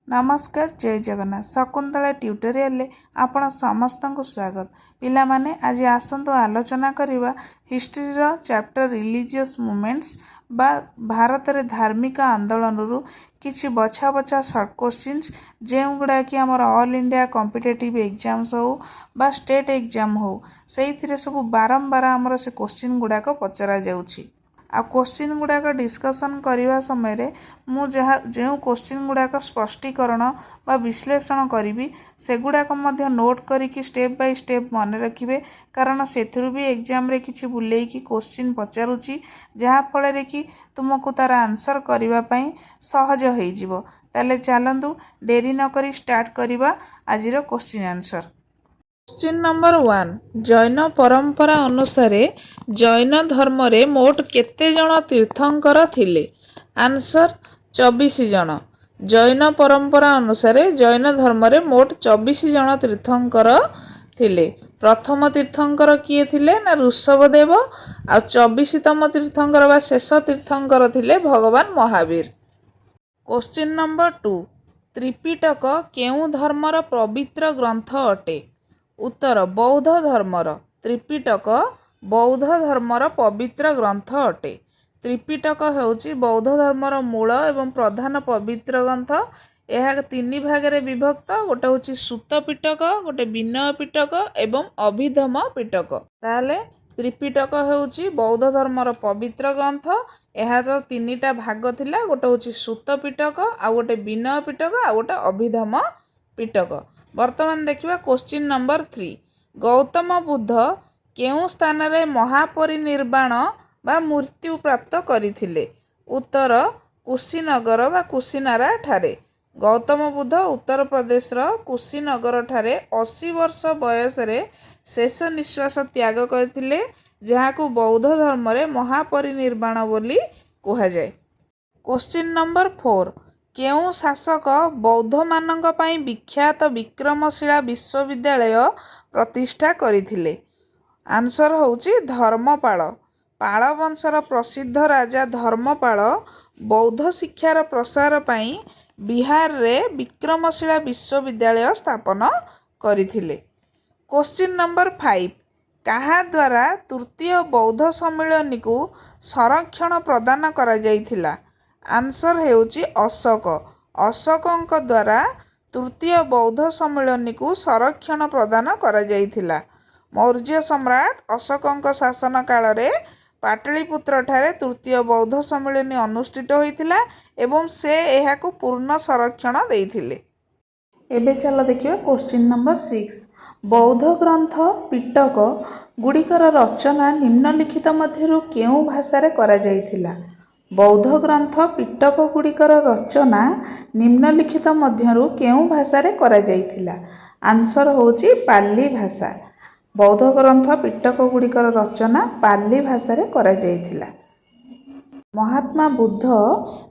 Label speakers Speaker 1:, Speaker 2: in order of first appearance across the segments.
Speaker 1: नमस्कार जय जगन्नाथ शकुंतला ट्यूटोरियल आपण समस्त को स्वागत। पिला माने आज आसंतु आलोचना करिवा हिस्ट्री रो चैप्टर रिलीजियस मूवमेंट्स बा भारत रे धार्मिक आंदोलन रु किछि बछा बछा शॉर्ट क्वेश्चंस जेउ गुडा कि हमर ऑल इंडिया कॉम्पिटिटिव एग्जाम्स हो बा स्टेट एग्जाम हो सेइथिरे सब बारंबार हमर से क्वेश्चन गुडा को पचरा जाउछि। आ क्वेश्चन गुड़ाक डिस्कसन करने समय मु जो क्वेश्चन गुड़ाक स्पष्टीकरण बा विश्लेषण करी से गुड़ाक नोट करी स्टेप बाय स्टेप मन रखिए कारण से भी एग्जाम रे किछि बुले कि क्वेश्चन पचारुची जहाँ फल कि तुमको तार आंसर करने सहज हो। ताले चलतु डेरी नक स्टार्ट करवा आज question answer. Question number 1 Jain परंपरा अनुसार जैन धर्म रे मोट केते जन तीर्थंकर थिले? आंसर 24 जन। जैन परंपरा अनुसार जैन धर्म रे मोट 24 जन तीर्थंकर थिले। प्रथम तीर्थंकर किए थिले ना ऋषभदेव आ 24तम तीर्थंकर बा शेष तीर्थंकर थिले भगवान महावीर। क्वेश्चन नंबर 2 त्रिपिटक केउ धर्मर पवित्र ग्रंथ अटे? उत्तर बौद्ध धर्मर। त्रिपिटक बौद्ध धर्मर पवित्र ग्रंथ अटे। त्रिपिटक हेउची बौद्ध धर्मर मूल एवं प्रधान पवित्र ग्रंथ। यह 3 भागरे विभक्त। गोटे होची सूत पिटक, गोटे विनय पिटक एवं अभिधम पिटक। ताले त्रिपिटक हेउची बौद्ध धर्मर पवित्र ग्रंथ। यह तो 3टा भाग थिला। गोटे होची सूत पिटक, आ गोटे विनय पिटक, आ गोटे अभिधम पिटक। वर्तमान देखिबा क्वेश्चन नंबर 3 गौतम बुद्ध केउ स्थान रे महापरिनिर्वाण बा मृत्यु प्राप्त करिथिले? उत्तर कुशीनगर बा कुशीनारा ठारे। गौतम बुद्ध उत्तर प्रदेश रो कुशीनगर ठारे 80 वर्ष बयस रे शेष निश्वास त्याग करथिले जहाकू बौद्ध धर्म रे महापरिनिर्वाण बोली कुहा जाय। क्वेश्चन नंबर 4 केउ शासक बौद्ध मानंक पई विख्यात विक्रमशिला विश्वविद्यालय प्रतिष्ठा करिथिले? आंसर होची धर्मपाल। पाल वंशर प्रसिद्ध राजा धर्मपाल बौद्ध शिक्षार प्रसार पई बिहार रे विक्रमशिला विश्वविद्यालय स्थापन करिथिले। क्वेश्चन नंबर 5 कहा द्वारा तृतीय बौद्ध सम्मेलन को संरक्षण प्रदान करा जायथिला? आंसर हेउची अशोक। अशोकଙ୍କ द्वारा तृतीय बौद्ध सम्मेलन को संरक्षण प्रदान करा जायथिला। मौर्य सम्राट अशोकଙ୍କ शासन काल रे पाटलिपुत्र ठारे तृतीय बौद्ध सम्मेलन अनुष्ठित होइथिला एवं से एहाकू पूर्ण संरक्षण देइथिले। एबे चलो देखिबा क्वेश्चन नंबर 6 बौद्ध ग्रंथ पिटक गुड़िकर रचना निम्नलिखित मध्यरु केउ भाषा रे करा जायथिला? बौद्ध ग्रंथ पिटक गुड़िकर रचना निम्नलिखित मध्यरु केउ भाषा रे करा जायथिला? आंसर होची पाली भाषा। बौद्ध ग्रंथ पिटक गुड़िकर रचना पाली भाषा रे करा जायथिला। महात्मा बुद्ध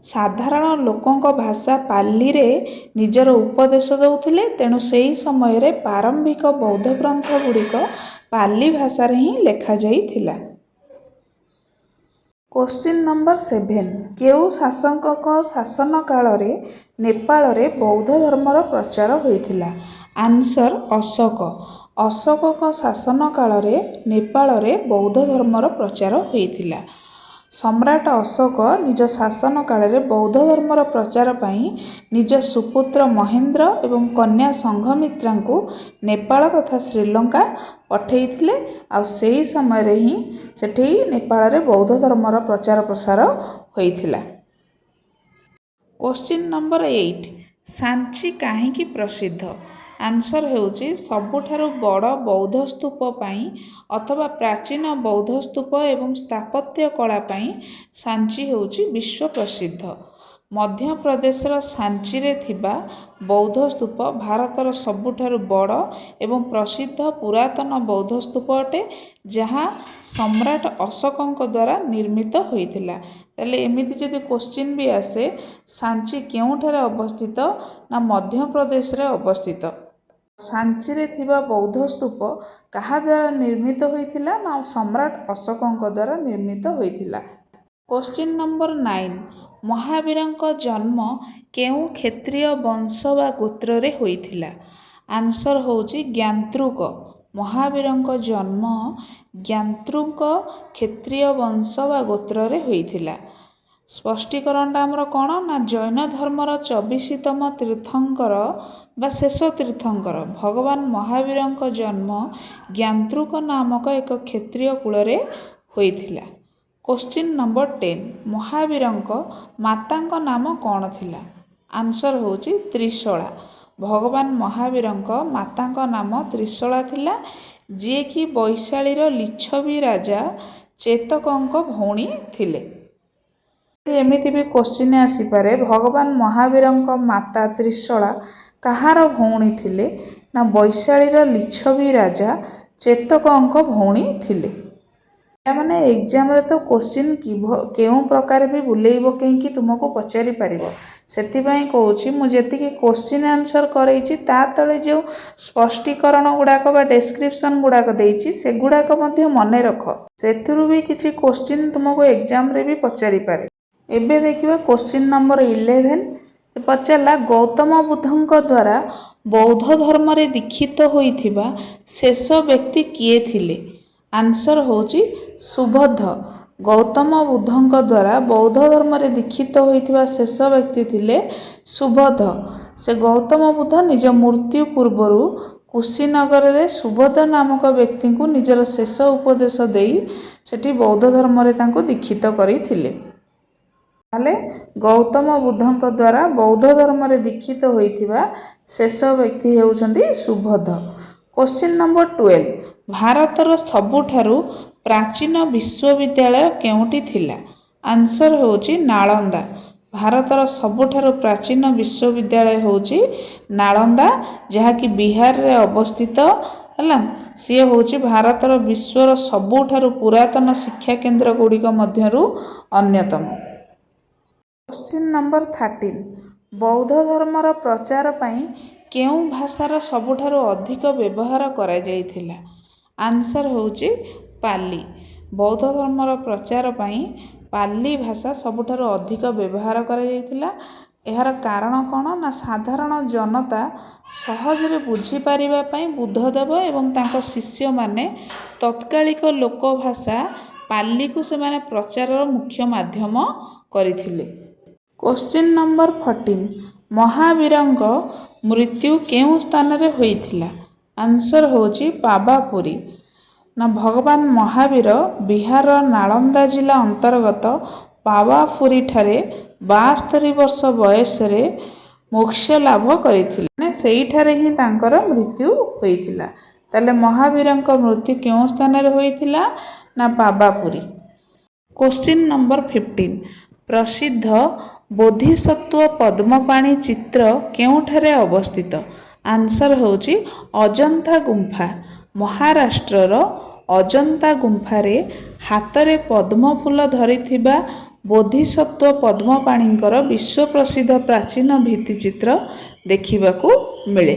Speaker 1: साधारण लोकंक भाषा पाली रे निजर उपदेश दउथिले तेणु सेही समय रे प्रारंभिक बौद्ध ग्रंथ गुड़िक पाली भाषा रे ही लेखा जायथिला। क्वेश्चन नंबर 7 केउ शासक शासन काल रे नेपाल रे बौद्ध धर्मर प्रचार होइथिला? आंसर अशोक। अशोक शासन काल रे नेपाल रे बौद्ध धर्मर प्रचार होइथिला। सम्राट अशोक निज शासन काल रे बौद्ध धर्मर प्रचार पई निज सुपुत्र महेंद्र एवं कन्या संघमित्रा को नेपाल तथा श्रीलंका पठेइथिले आ सेही समय रे ही सेठी नेपाल रे बौद्ध धर्मर प्रचार प्रसार होइथिला। क्वेश्चन नंबर 8 सांची काहींकी प्रसिद्ध? आंसर हेउची सबुठारु बड़ बौद्ध स्तूप पई अथवा प्राचीन बौद्ध स्तूप एवं स्थापत्य कला पई सांची हेउची विश्व प्रसिद्ध। मध्य प्रदेशर सांची रे थिबा बौद्ध स्तूप भारतर सबुठारु बड़ एवं प्रसिद्ध पुरातन बौद्ध स्तूप अटे जहाँ सम्राट अशोकଙ୍କ द्वारा निर्मित होइथिला। ताले एमिति जदि क्वेश्चन भी आसे सांची केउठारे अवस्थित ना मध्य प्रदेश रे अवस्थित। सांची रे थिबा बौद्ध स्तूप कहा द्वारा निर्मित होइथिला ना सम्राट अशोकଙ୍କ द्वारा निर्मित होइथिला। क्वेश्चन नंबर 9 ମହାବୀରଙ୍କ ଜନ୍ମ କେଉଁ କ୍ଷତ୍ରିୟ ବଂଶ ବା ଗୋତ୍ରରେ ହୋଇଥିଲା? ଆନ୍ସର ହେଉଛି ଜ୍ଞାନ୍ତ୍ରୁକ। ମହାବୀରଙ୍କ ଜନ୍ମ ଜ୍ଞାନ୍ତ୍ରୁକ କ୍ଷତ୍ରିୟ ବଂଶ ବା ଗୋତ୍ରରେ ହୋଇଥିଲା। ସ୍ପଷ୍ଟୀକରଣଟା ଆମର କ'ଣ ନା ଜୈନ ଧର୍ମର 24ତମ ତୀର୍ଥଙ୍କର ବା ଶେଷ ତୀର୍ଥଙ୍କର ଭଗବାନ ମହାବୀରଙ୍କ ଜନ୍ମ ଜ୍ଞାନ୍ତ୍ରୁକ ନାମକ ଏକ କ୍ଷତ୍ରିୟ କୂଳରେ ହୋଇଥିଲା। କ୍ୱେଶ୍ଚିନ୍ ନମ୍ବର 10 ମହାବୀରଙ୍କ ମାତାଙ୍କ ନାମ କ'ଣ ଥିଲା? ଆନ୍ସର ହେଉଛି ତ୍ରିଶଳା। ଭଗବାନ ମହାବୀରଙ୍କ ମାତାଙ୍କ ନାମ ତ୍ରିଶଳା ଥିଲା, ଯିଏକି ବୈଶାଳୀର ଲିଚ୍ଛବୀ ରାଜା ଚେତକଙ୍କ ଭଉଣୀ ଥିଲେ। ଏମିତି ବି କ୍ୱେଶ୍ଚିନ୍ ଆସିପାରେ ଭଗବାନ ମହାବୀରଙ୍କ ମାତା ତ୍ରିଶଳା କାହାର ଭଉଣୀ ଥିଲେ? ନା ବୈଶାଳୀର ଲିଚ୍ଛବୀ ରାଜା ଚେତକଙ୍କ ଭଉଣୀ ଥିଲେ। ମାନେ ଏକ୍ଜାମରେ ତ କ୍ୱେଶ୍ଚିନ୍ କେଉଁ ପ୍ରକାର ବି ବୁଲେଇ ପକେଇକି ତୁମକୁ ପଚାରି ପାରିବ। ସେଥିପାଇଁ କହୁଛି ମୁଁ ଯେତିକି କ୍ୱେଶ୍ଚିନ୍ ଆନ୍ସର କରେଇଛି ତା ତଳେ ଯେଉଁ ସ୍ପଷ୍ଟୀକରଣ ଗୁଡ଼ାକ ବା ଡେସ୍କ୍ରିପସନ୍ ଗୁଡ଼ାକ ଦେଇଛି ସେଗୁଡ଼ାକ ମଧ୍ୟ ମନେ ରଖ। ସେଥିରୁ ବି କିଛି କ୍ୱେଶ୍ଚିନ୍ ତୁମକୁ ଏକ୍ଜାମରେ ବି ପଚାରିପାରେ। ଏବେ ଦେଖିବା କ୍ୱେଶ୍ଚିନ୍ ନମ୍ବର 11 ପଚାରିଲା ଗୌତମ ବୁଦ୍ଧଙ୍କ ଦ୍ୱାରା ବୌଦ୍ଧ ଧର୍ମରେ ଦୀକ୍ଷିତ ହୋଇଥିବା ଶେଷ ବ୍ୟକ୍ତି କିଏ ଥିଲେ? ଆନ୍ସର ହେଉଛି ସୁବୋଧ। ଗୌତମ ବୁଦ୍ଧଙ୍କ ଦ୍ୱାରା ବୌଦ୍ଧ ଧର୍ମରେ ଦୀକ୍ଷିତ ହୋଇଥିବା ଶେଷ ବ୍ୟକ୍ତି ଥିଲେ ସୁବୋଧ। ସେ ଗୌତମ ବୁଦ୍ଧ ନିଜ ମୃତ୍ୟୁ ପୂର୍ବରୁ କୁଶୀନଗରରେ ସୁବୋଧ ନାମକ ବ୍ୟକ୍ତିଙ୍କୁ ନିଜର ଶେଷ ଉପଦେଶ ଦେଇ ସେଠି ବୌଦ୍ଧ ଧର୍ମରେ ତାଙ୍କୁ ଦୀକ୍ଷିତ କରିଥିଲେ। ତାହେଲେ ଗୌତମ ବୁଦ୍ଧଙ୍କ ଦ୍ୱାରା ବୌଦ୍ଧ ଧର୍ମରେ ଦୀକ୍ଷିତ ହୋଇଥିବା ଶେଷ ବ୍ୟକ୍ତି ହେଉଛନ୍ତି ସୁବୋଧ। କ୍ୱେଶ୍ଚିନ୍ ନମ୍ବର 12 ଭାରତର ସବୁଠାରୁ ପ୍ରାଚୀନ ବିଶ୍ୱବିଦ୍ୟାଳୟ କେଉଁଠି ଥିଲା? ଆନ୍ସର ହେଉଛି ନାଳନ୍ଦା। ଭାରତର ସବୁଠାରୁ ପ୍ରାଚୀନ ବିଶ୍ୱବିଦ୍ୟାଳୟ ହେଉଛି ନାଳନ୍ଦା, ଯାହାକି ବିହାରରେ ଅବସ୍ଥିତ ହେଲା। ସିଏ ହେଉଛି ଭାରତର ବିଶ୍ୱର ସବୁଠାରୁ ପୁରାତନ ଶିକ୍ଷା କେନ୍ଦ୍ର ଗୁଡ଼ିକ ମଧ୍ୟରୁ ଅନ୍ୟତମ। କ୍ୱେଶ୍ଚିନ୍ ନମ୍ବର 13 ବୌଦ୍ଧ ଧର୍ମର ପ୍ରଚାର ପାଇଁ କେଉଁ ଭାଷାର ସବୁଠାରୁ ଅଧିକ ବ୍ୟବହାର କରାଯାଇଥିଲା? ଆନ୍ସର ହେଉଛି ପାଲି। ବୌଦ୍ଧ ଧର୍ମର ପ୍ରଚାର ପାଇଁ ପାଲି ଭାଷା ସବୁଠାରୁ ଅଧିକ ବ୍ୟବହାର କରାଯାଇଥିଲା। ଏହାର କାରଣ କ'ଣ ନା ସାଧାରଣ ଜନତା ସହଜରେ ବୁଝିପାରିବା ପାଇଁ ବୁଦ୍ଧଦେବ ଏବଂ ତାଙ୍କ ଶିଷ୍ୟମାନେ ତତ୍କାଳିକ ଲୋକ ଭାଷା ପାଲିକୁ ସେମାନେ ପ୍ରଚାରର ମୁଖ୍ୟ ମାଧ୍ୟମ କରିଥିଲେ। କ୍ୱେଶ୍ଚିନ୍ ନମ୍ବର 14 ମହାବୀରଙ୍କ ମୃତ୍ୟୁ କେଉଁ ସ୍ଥାନରେ ହୋଇଥିଲା? ଆନ୍ସର ହେଉଛି ପାବାପୁରୀ। ନା ଭଗବାନ ମହାବୀର ବିହାରର ନାଳନ୍ଦା ଜିଲ୍ଲା ଅନ୍ତର୍ଗତ ପାବାପୁରୀଠାରେ 72 ବର୍ଷ ବୟସରେ ମୋକ୍ଷ ଲାଭ କରିଥିଲେ। ମାନେ ସେଇଠାରେ ହିଁ ତାଙ୍କର ମୃତ୍ୟୁ ହୋଇଥିଲା। ତାହେଲେ ମହାବୀରଙ୍କ ମୃତ୍ୟୁ କେଉଁ ସ୍ଥାନରେ ହୋଇଥିଲା? ନା ପାବାପୁରୀ। କ୍ୱେଶ୍ଚିନ୍ ନମ୍ବର 15 ପ୍ରସିଦ୍ଧ ବୋଧିସତ୍ତ୍ୱ ପଦ୍ମପାଣି ଚିତ୍ର କେଉଁଠାରେ ଅବସ୍ଥିତ? ଆନ୍ସର ହେଉଛି ଅଜନ୍ତା ଗୁମ୍ଫା। ମହାରାଷ୍ଟ୍ରର ଅଜନ୍ତା ଗୁମ୍ଫାରେ ହାତରେ ପଦ୍ମ ଫୁଲ ଧରିଥିବା ବୋଧିସତ୍ତ୍ୱ ପଦ୍ମପାଣିଙ୍କର ବିଶ୍ୱ ପ୍ରସିଦ୍ଧ ପ୍ରାଚୀନ ଭିତ୍ତିଚିତ୍ର ଦେଖିବାକୁ ମିଳେ।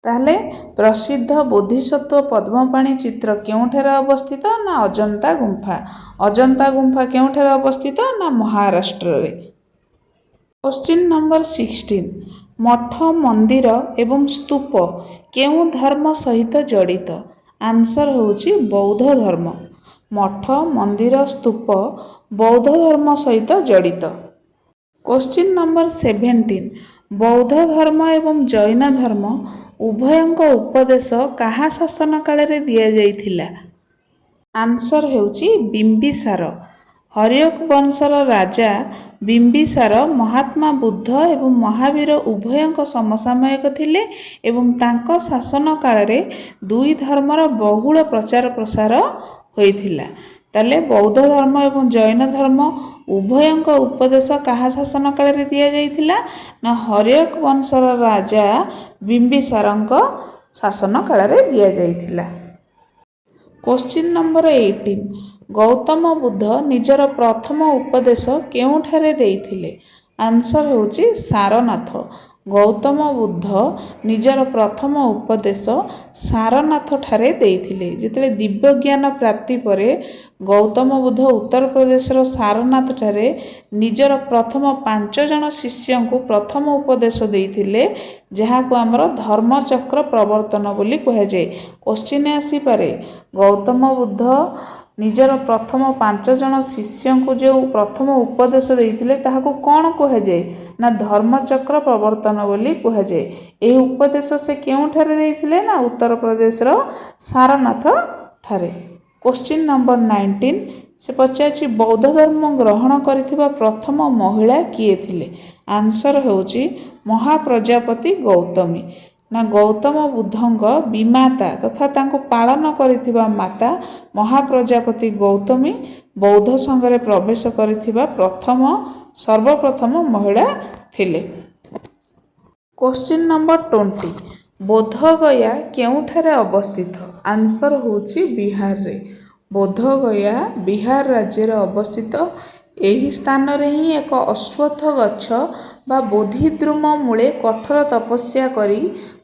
Speaker 1: ତାହେଲେ ପ୍ରସିଦ୍ଧ ବୋଧିସତ୍ତ୍ୱ ପଦ୍ମପାଣି ଚିତ୍ର କେଉଁଠାରେ ଅବସ୍ଥିତ? ନା ଅଜନ୍ତା ଗୁମ୍ଫା। ଅଜନ୍ତା ଗୁମ୍ଫା କେଉଁଠାରେ ଅବସ୍ଥିତ? ନା ମହାରାଷ୍ଟ୍ରରେ। କ୍ୱେଶ୍ଚିନ୍ ନମ୍ବର 16 ମଠ ମନ୍ଦିର ଏବଂ ସ୍ତୂପ କେଉଁ ଧର୍ମ ସହିତ ଜଡ଼ିତ? ଆନ୍ସର ହେଉଛି ବୌଦ୍ଧ ଧର୍ମ। ମଠ ମନ୍ଦିର ସ୍ତୂପ ବୌଦ୍ଧ ଧର୍ମ ସହିତ ଜଡ଼ିତ। କ୍ୱେଶ୍ଚିନ୍ ନମ୍ବର 17 ବୌଦ୍ଧ ଧର୍ମ ଏବଂ ଜୈନ ଧର୍ମ ଉଭୟଙ୍କ ଉପଦେଶ କାହା ଶାସନ କାଳରେ ଦିଆଯାଇଥିଲା? ଆନ୍ସର ହେଉଛି ବିମ୍ବିସାର। ହର୍ୟକ ବଂଶର ରାଜା ବିମ୍ବିସାର ମହାତ୍ମା ବୁଦ୍ଧ ଏବଂ ମହାବୀର ଉଭୟଙ୍କ ସମସାମୟିକ ଥିଲେ ଏବଂ ତାଙ୍କ ଶାସନ କାଳରେ ଦୁଇ ଧର୍ମର ବହୁଳ ପ୍ରଚାର ପ୍ରସାର ହୋଇଥିଲା। ତାହେଲେ ବୌଦ୍ଧ ଧର୍ମ ଏବଂ ଜୈନ ଧର୍ମ ଉଭୟଙ୍କ ଉପଦେଶ କାହା ଶାସନ କାଳରେ ଦିଆଯାଇଥିଲା? ନା ହର୍ୟକ ବଂଶର ରାଜା ବିମ୍ବିସାରଙ୍କ ଶାସନ କାଳରେ ଦିଆଯାଇଥିଲା। କ୍ୱେଶ୍ଚିନ୍ ନମ୍ବର 18 ଗୌତମ ବୁଦ୍ଧ ନିଜର ପ୍ରଥମ ଉପଦେଶ କେଉଁଠାରେ ଦେଇଥିଲେ? ଆନ୍ସର ହେଉଛି ସାରନାଥ। ଗୌତମ ବୁଦ୍ଧ ନିଜର ପ୍ରଥମ ଉପଦେଶ ସାରନାଥ ଠାରେ ଦେଇଥିଲେ। ଯେତେବେଳେ ଦିବ୍ୟଜ୍ଞାନ ପ୍ରାପ୍ତି ପରେ ଗୌତମ ବୁଦ୍ଧ ଉତ୍ତରପ୍ରଦେଶର ସାରନାଥ ଠାରେ ନିଜର ପ୍ରଥମ 5 ଜଣ ଶିଷ୍ୟଙ୍କୁ ପ୍ରଥମ ଉପଦେଶ ଦେଇଥିଲେ, ଯାହାକୁ ଆମର ଧର୍ମଚକ୍ର ପ୍ରବର୍ତ୍ତନ ବୋଲି କୁହାଯାଏ। କୋଶ୍ଚିନ୍ ଆସିପାରେ ଗୌତମ ବୁଦ୍ଧ ନିଜର ପ୍ରଥମ 5 ଜଣ ଶିଷ୍ୟଙ୍କୁ ଯେଉଁ ପ୍ରଥମ ଉପଦେଶ ଦେଇଥିଲେ ତାହାକୁ କ'ଣ କୁହାଯାଏ? ନା ଧର୍ମଚକ୍ର ପ୍ରବର୍ତ୍ତନ ବୋଲି କୁହାଯାଏ। ଏହି ଉପଦେଶ ସେ କେଉଁଠାରେ ଦେଇଥିଲେ? ନା ଉତ୍ତରପ୍ରଦେଶର ସାରନାଥ ଠାରେ। କୋଶ୍ଚିନ୍ ନମ୍ବର 19 ସେ ପଚାରିଛି ବୌଦ୍ଧ ଧର୍ମ ଗ୍ରହଣ କରିଥିବା ପ୍ରଥମ ମହିଳା କିଏ ଥିଲେ? ଆନ୍ସର ହେଉଛି ମହାପ୍ରଜାପତି ଗୌତମୀ। ନା ଗୌତମ ବୁଦ୍ଧଙ୍କ ବିମାତା ତଥା ତାଙ୍କୁ ପାଳନ କରିଥିବା ମାତା ମହାପ୍ରଜାପତି ଗୌତମୀ ବୌଦ୍ଧ ସଂଘରେ ପ୍ରବେଶ କରିଥିବା ସର୍ବପ୍ରଥମ ମହିଳା ଥିଲେ। କୋଶ୍ଚିନ୍ ନମ୍ବର 20 ବୋଧଗୟା କେଉଁଠାରେ ଅବସ୍ଥିତ? ଆନ୍ସର ହେଉଛି ବିହାରରେ। ବୋଧଗୟା ବିହାର ରାଜ୍ୟରେ ଅବସ୍ଥିତ। ଏହି ସ୍ଥାନରେ ହିଁ ଏକ ଅଶ୍ୱତ୍ଥ ଗଛ ବା ବୋଧିଦ୍ରୁମ ମୂଳେ କଠୋର ତପସ୍ୟା କରି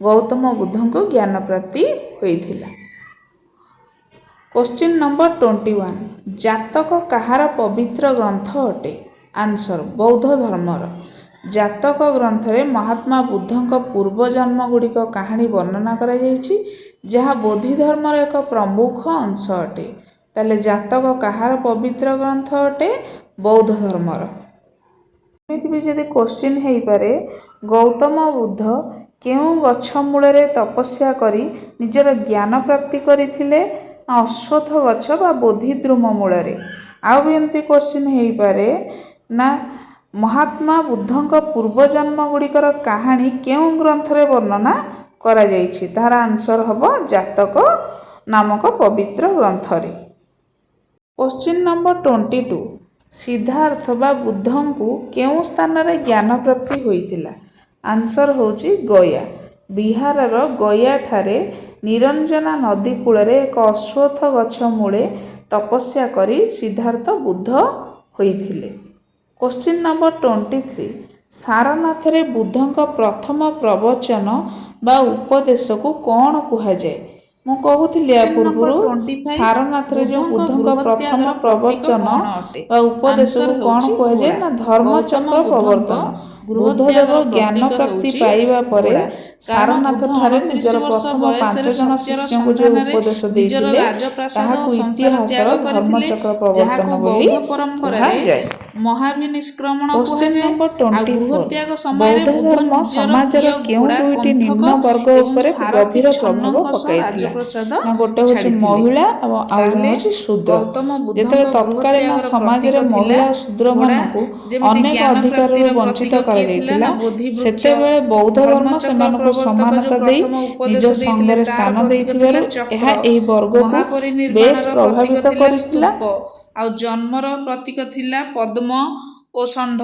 Speaker 1: ଗୌତମ ବୁଦ୍ଧଙ୍କୁ ଜ୍ଞାନ ପ୍ରାପ୍ତି ହୋଇଥିଲା। କୋଶ୍ଚିନ୍ ନମ୍ବର 21 ଜାତକ କାହାର ପବିତ୍ର ଗ୍ରନ୍ଥ ଅଟେ? ଆନ୍ସର ବୌଦ୍ଧ ଧର୍ମର। ଜାତକ ଗ୍ରନ୍ଥରେ ମହାତ୍ମା ବୁଦ୍ଧଙ୍କ ପୂର୍ବଜନ୍ମ ଗୁଡ଼ିକ କାହାଣୀ ବର୍ଣ୍ଣନା କରାଯାଇଛି, ଯାହା ବୋଧି ଧର୍ମର ଏକ ପ୍ରମୁଖ ଅଂଶ ଅଟେ। ତାହେଲେ ଜାତକ କାହାର ପବିତ୍ର ଗ୍ରନ୍ଥ ଅଟେ? ବୌଦ୍ଧ ଧର୍ମର। ଏମିତି ବି ଯଦି କୋଶ୍ଚିନ୍ ହେଇପାରେ ଗୌତମ ବୁଦ୍ଧ କେଉଁ ଗଛ ମୂଳରେ ତପସ୍ୟା କରି ନିଜର ଜ୍ଞାନ ପ୍ରାପ୍ତି କରିଥିଲେ? ଅଶ୍ୱତ୍ଥ ଗଛ ବା ବୋଧିଦ୍ରୁମ ମୂଳରେ। ଆଉ ବି ଏମିତି କୋଶ୍ଚିନ୍ ହେଇପାରେ ନା ମହାତ୍ମା ବୁଦ୍ଧଙ୍କ ପୂର୍ବଜନ୍ମ ଗୁଡ଼ିକର କାହାଣୀ କେଉଁ ଗ୍ରନ୍ଥରେ ବର୍ଣ୍ଣନା କରାଯାଇଛି? ତାହାର ଆନ୍ସର ହେବ ଜାତକ ନାମକ ପବିତ୍ର ଗ୍ରନ୍ଥରେ। କୋଶ୍ଚିନ୍ ନମ୍ବର 22 ସିଦ୍ଧାର୍ଥ ବା ବୁଦ୍ଧଙ୍କୁ କେଉଁ ସ୍ଥାନରେ ଜ୍ଞାନ ପ୍ରାପ୍ତି ହୋଇଥିଲା? ଆନ୍ସର ହେଉଛି ଗୟା। ବିହାରର ଗୟା ଠାରେ ନିରଞ୍ଜନା ନଦୀ କୂଳରେ ଏକ ଅଶ୍ୱତ୍ଥ ଗଛ ମୂଳେ ତପସ୍ୟା କରି ସିଦ୍ଧାର୍ଥ ବୁଦ୍ଧ ହୋଇଥିଲେ। କୋଶ୍ଚିନ୍ ନମ୍ବର 23 ସାରନାଥରେ ବୁଦ୍ଧଙ୍କ ପ୍ରଥମ ପ୍ରବଚନ ବା ଉପଦେଶକୁ କ'ଣ କୁହାଯାଏ? ମୁଁ କହୁଥିଲି ୟା ପୂର୍ବରୁ ସାରନାଥରେ ଯେଉଁ ବୁଦ୍ଧଙ୍କ ପ୍ରଥମ ପ୍ରବଚନ ବା ଉପଦେଶକୁ କ'ଣ କୁହାଯାଏ? ନା ଧର୍ମଚକ୍ର ପ୍ରବର୍ତ୍ତନ। ବୁଦ୍ଧଦେବ ଜ୍ଞାନ ପ୍ରାପ୍ତି ପାଇବା ପରେ ସାରନାଥ ଠାରେ ନିଜର ପ୍ରଥମ 5 ଜଣ ଶିଷ୍ୟଙ୍କୁ ଯେଉଁ ଉପଦେଶ ଦେଇଥିଲେ ତାହାକୁ ଇତିହାସର ଧର୍ମଚକ୍ର ପ୍ରବର୍ତ୍ତନ ବୋଲି କୁହାଯାଏ।
Speaker 2: ମହାବିନିଷ୍କ୍ରମଣ
Speaker 1: କୋଶ୍ଚିନ୍
Speaker 2: କୁହାଯାଏ।
Speaker 1: ନମ୍ବର
Speaker 2: ଆଉ
Speaker 1: 24
Speaker 2: ଗୃହତ୍ୟାଗ ସମୟରେ
Speaker 1: ବୌଦ୍ଧ
Speaker 2: ବୁଦ୍ଧ
Speaker 1: ଧର୍ମ
Speaker 2: ନିଜର
Speaker 1: ସମାଜର
Speaker 2: ପ୍ରିୟ
Speaker 1: କେଉଁ
Speaker 2: ଘୋଡ଼ା
Speaker 1: ଦୁଇଟି
Speaker 2: କଣ୍ଠକ
Speaker 1: ନିମ୍ନ ବର୍ଗ
Speaker 2: ଏବଂ
Speaker 1: ଉପରେ
Speaker 2: ସାରଥୀ
Speaker 1: ଗଭୀର ପ୍ରଭାବ
Speaker 2: ଛନ୍ନଙ୍କ ସହ
Speaker 1: ପକାଇଥିଲା?
Speaker 2: ରାଜପ୍ରସାଦ
Speaker 1: ନା ଗୋଟେ ହେଉଛି
Speaker 2: ଛାଡ଼ିଥିଲେ।
Speaker 1: ମହିଳା ଏବଂ ଆଉ ଜଣେ
Speaker 2: ତାହେଲେ
Speaker 1: ହେଉଛି ଶୂଦ୍ର।
Speaker 2: ଗୌତମ ବୁଦ୍ଧଙ୍କ
Speaker 1: ଯେତେବେଳେ ତତ୍କାଳୀନ
Speaker 2: ଗୃହତ୍ୟାଗର
Speaker 1: ସମାଜରେ
Speaker 2: ପ୍ରତୀକ
Speaker 1: ମହିଳା
Speaker 2: ଥିଲା
Speaker 1: ଓ ଶୂଦ୍ରମାନଙ୍କୁ
Speaker 2: ଘୋଡ଼ା। ଯେମିତି
Speaker 1: ଅନେକ
Speaker 2: ଜ୍ଞାନ
Speaker 1: ଅଧିକାରରୁ
Speaker 2: ପ୍ରାପ୍ତିର
Speaker 1: ବଞ୍ଚିତ
Speaker 2: ପ୍ରତୀକ କିଏ ଥିଲା?
Speaker 1: କରାଯାଇଥିଲା,
Speaker 2: ନା ବୋଧି ବୃକ୍ଷ।
Speaker 1: ସେତେବେଳେ ବୌଦ୍ଧ ଧର୍ମ
Speaker 2: ଧର୍ମଚକ୍ର
Speaker 1: ସେମାନଙ୍କୁ
Speaker 2: ପ୍ରବର୍ତ୍ତକ
Speaker 1: ସମାନତା
Speaker 2: ଯେଉଁ
Speaker 1: ଦେଇ
Speaker 2: ପ୍ରଥମ ଉପଦେଶ
Speaker 1: ନିଜ
Speaker 2: ଦେଇଥିଲେ
Speaker 1: ସଂଘରେ
Speaker 2: ତାର
Speaker 1: ସ୍ଥାନ
Speaker 2: ପ୍ରତୀକ ଥିଲା
Speaker 1: ଦେଇଥିବାରୁ
Speaker 2: ଚକ୍ର।
Speaker 1: ଏହା ଏହି ବର୍ଗକୁ ବେଶ
Speaker 2: ମହାପରିନିର୍ବାଣର ପ୍ରତୀକ
Speaker 1: ପ୍ରଭାବିତ
Speaker 2: ଥିଲା
Speaker 1: କରିଥିଲା।
Speaker 2: ସ୍ତୂପ। ଆଉ ଜନ୍ମର ପ୍ରତୀକ ଥିଲା ପଦ୍ମ ଓ ଷଣ୍ଢ।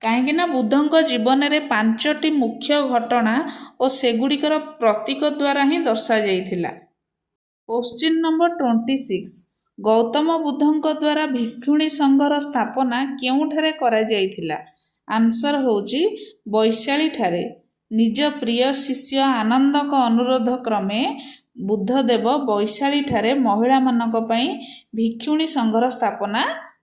Speaker 2: କାହିଁକି ନା ବୁଦ୍ଧଙ୍କ ଜୀବନରେ 5ଟି ମୁଖ୍ୟ ଘଟଣା ଓ ସେଗୁଡ଼ିକର ପ୍ରତୀକ ଦ୍ୱାରା ହିଁ ଦର୍ଶାଯାଇଥିଲା। କୋଶ୍ଚିନ୍ ନମ୍ବର 26 ଗୌତମ ବୁଦ୍ଧଙ୍କ ଦ୍ୱାରା ଭିକ୍ଷୁଣୀ ସଂଘର ସ୍ଥାପନା କେଉଁଠାରେ କରାଯାଇଥିଲା? ଆନ୍ସର ହେଉଛି ବୈଶାଳୀଠାରେ। ନିଜ ପ୍ରିୟ ଶିଷ୍ୟ ଆନନ୍ଦଙ୍କ ଅନୁରୋଧ କ୍ରମେ ବୁଦ୍ଧଦେବ ବୈଶାଳୀଠାରେ ମହିଳାମାନଙ୍କ ପାଇଁ ଭିକ୍ଷୁଣୀ ସଂଘର ସ୍ଥାପନା